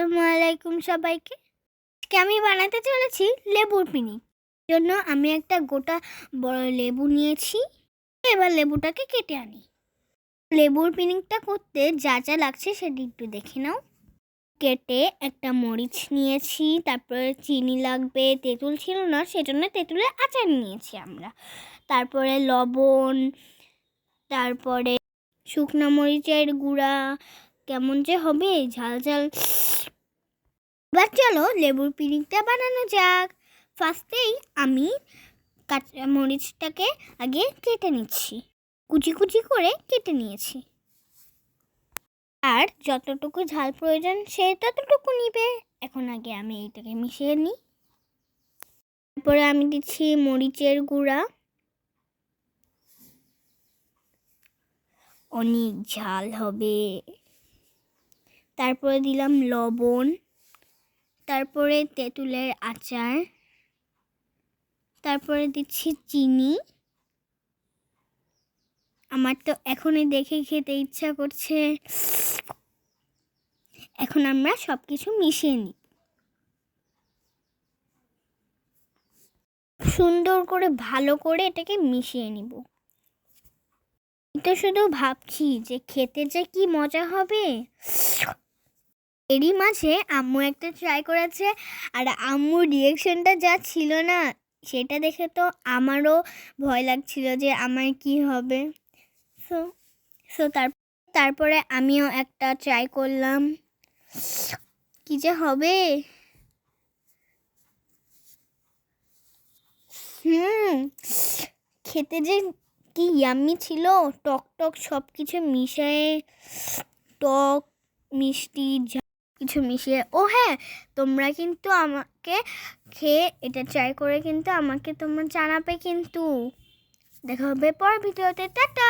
আসসালামু আলাইকুম সবাইকে। আজকে আমি বানাতে চলেছি লেবুর পিনিক। জন্য আমি একটা গোটা বড় লেবু নিয়েছি। এবার লেবুটাকে কেটে আনি। লেবুর পিনিকটা করতে যা যা লাগছে সেটা একটু দেখে নাও। কেটে একটা মরিচ নিয়েছি, তারপরে চিনি লাগবে, তেঁতুল ছিল না সেজন্য তেঁতুলের আচার নিয়েছি আমরা। তারপরে লবণ, তারপরে শুকনো মরিচের গুঁড়া, কেমন যে হবে ঝাল ঝাল। এবার চলো লেবুর পিনিকটা বানানো যাক। ফার্স্টেই আমি কাঁচা মরিচটাকে আগে কেটে নিচ্ছি, কুচি কুচি করে কেটে নিয়েছি। আর যতটুকু ঝাল প্রয়োজন সে ততটুকু নিবে। এখন আগে আমি এইটাকে মিশিয়ে নিই। তারপরে আমি দিচ্ছি মরিচের গুঁড়া, অনেক ঝাল হবে। তারপরে দিলাম লবণ, তারপরে তেঁতুলের আচার, তারপরে দিচ্ছি চিনি। আমার তো এখনই দেখে খেতে ইচ্ছা করছে। এখন আমরা সব কিছু মিশিয়ে নিই, সুন্দর করে ভালো করে এটাকে মিশিয়ে নিব। তো শুধু ভাবছি যে খেতে যে কি মজা হবে। এরই মাঝে আম্মু একটা ট্রাই করেছে, আর আম্মুর রিয়েকশনটা যা ছিল না সেটা দেখে তো আমারও ভয় লাগছিল যে আমার কি হবে। সো সো তারপরে আমিও একটা ট্রাই করলাম, কি যে হবে। খেতে যে কি ইয়াম্মি ছিল, টক টক সব কিছু মিশিয়ে, টক মিষ্টি কিছু মিশিয়ে। ও হ্যাঁ, তোমরা কিন্তু আমাকে খেয়ে এটা ট্রাই করে কিন্তু আমাকে তোমরা জানাবে কিন্তু। দেখা হবে পরের ভিডিওতে। টাটা।